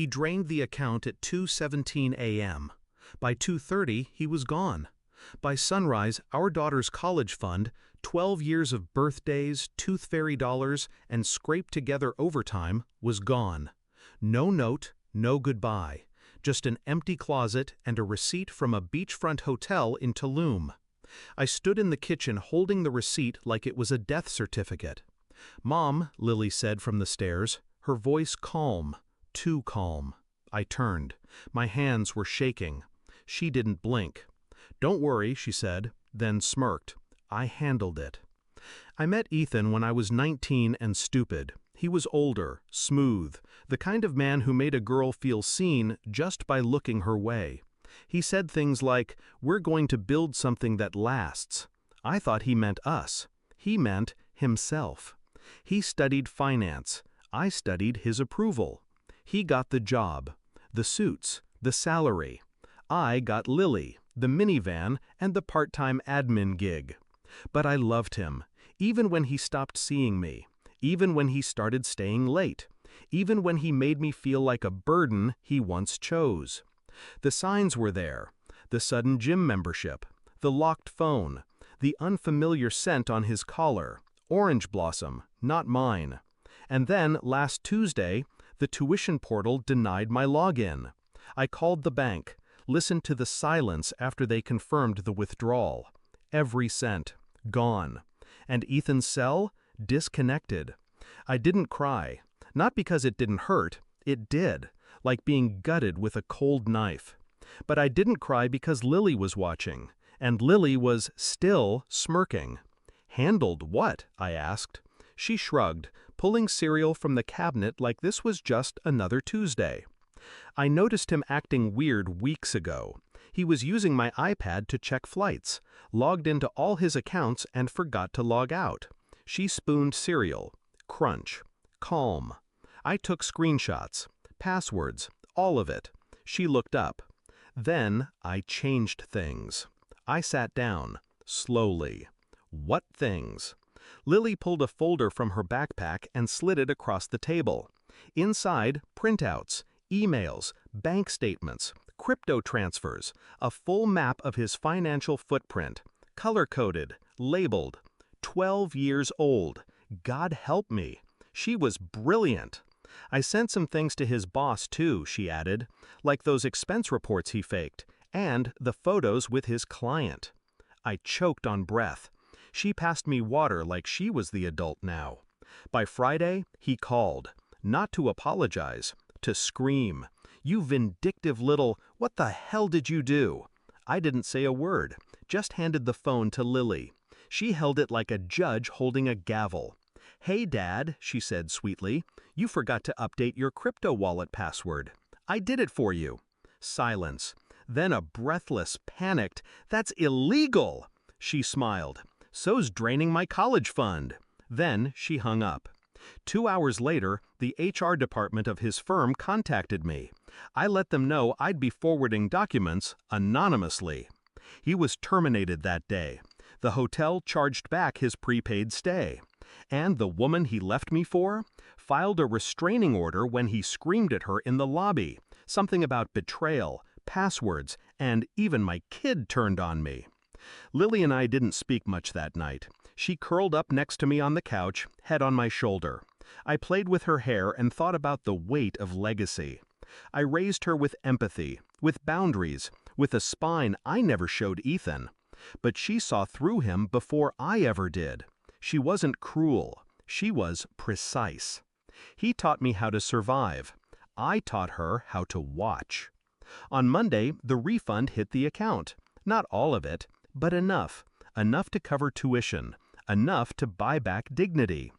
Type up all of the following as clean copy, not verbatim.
He drained the account at 2:17 a.m. By 2:30, he was gone. By sunrise, our daughter's college fund, 12 years of birthdays, tooth fairy dollars, and scraped together overtime, was gone. No note, no goodbye. Just an empty closet and a receipt from a beachfront hotel in Tulum. I stood in the kitchen holding the receipt like it was a death certificate. "Mom," Lily said from the stairs, her voice calm, too calm. I turned. My hands were shaking. She didn't blink. "Don't worry," she said, then smirked. I handled it. I met Ethan when I was 19 and stupid. He was older, smooth, the kind of man who made a girl feel seen just by looking her way. He said things like, "We're going to build something that lasts." I thought he meant us. He meant himself. He studied finance. I studied his approval. He got the job, the suits, the salary. I got Lily, the minivan, and the part-time admin gig. But I loved him, even when he stopped seeing me, even when he started staying late, even when he made me feel like a burden he once chose. The signs were there: the sudden gym membership, the locked phone, the unfamiliar scent on his collar, orange blossom, not mine. And then, last Tuesday, the tuition portal denied my login. I called the bank, listened to the silence after they confirmed the withdrawal. Every cent, gone. And Ethan's cell, disconnected. I didn't cry, not because it didn't hurt, it did, like being gutted with a cold knife. But I didn't cry because Lily was watching, and Lily was still smirking. "Handled what?" I asked. She shrugged, pulling cereal from the cabinet like this was just another Tuesday. I noticed him acting weird weeks ago. He was using my iPad to check flights, logged into all his accounts and forgot to log out. She spooned cereal. Crunch. Calm. I took screenshots. Passwords. All of it. She looked up. Then I changed things. I sat down. Slowly. What things? Lily pulled a folder from her backpack and slid it across the table. Inside, printouts, emails, bank statements, crypto transfers, a full map of his financial footprint, color-coded, labeled. 12 years old. God help me. She was brilliant. I sent some things to his boss too, she added, like those expense reports he faked, and the photos with his client. I choked on breath. She passed me water like she was the adult now. By Friday, he called, not to apologize, to scream. "You vindictive little, what the hell did you do?" I didn't say a word, just handed the phone to Lily. She held it like a judge holding a gavel. "Hey, Dad," she said sweetly, "you forgot to update your crypto wallet password. I did it for you." Silence. Then a breathless, panicked, "That's illegal!" She smiled. "So's draining my college fund." Then she hung up. 2 hours later, the HR department of his firm contacted me. I let them know I'd be forwarding documents anonymously. He was terminated that day. The hotel charged back his prepaid stay. And the woman he left me for filed a restraining order when he screamed at her in the lobby, something about betrayal, passwords, and even my kid turned on me. Lily and I didn't speak much that night. She curled up next to me on the couch, head on my shoulder. I played with her hair and thought about the weight of legacy. I raised her with empathy, with boundaries, with a spine I never showed Ethan. But she saw through him before I ever did. She wasn't cruel. She was precise. He taught me how to survive. I taught her how to watch. On Monday, the refund hit the account. Not all of it, but enough. Enough to cover tuition. Enough to buy back dignity.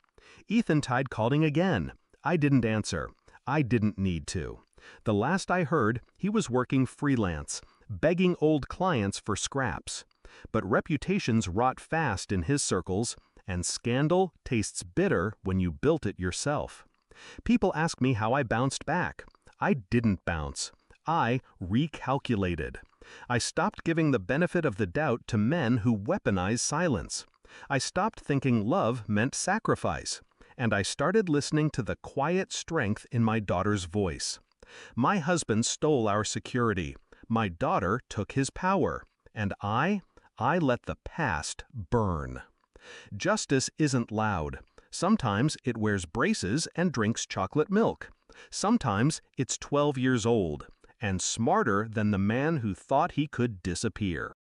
Ethan tried calling again. I didn't answer. I didn't need to. The last I heard, he was working freelance, begging old clients for scraps. But reputations rot fast in his circles, and scandal tastes bitter when you built it yourself. People ask me how I bounced back. I didn't bounce. I recalculated. I stopped giving the benefit of the doubt to men who weaponize silence. I stopped thinking love meant sacrifice, and I started listening to the quiet strength in my daughter's voice. My husband stole our security. My daughter took his power. And I let the past burn. Justice isn't loud. Sometimes it wears braces and drinks chocolate milk. Sometimes it's 12 years old and smarter than the man who thought he could disappear.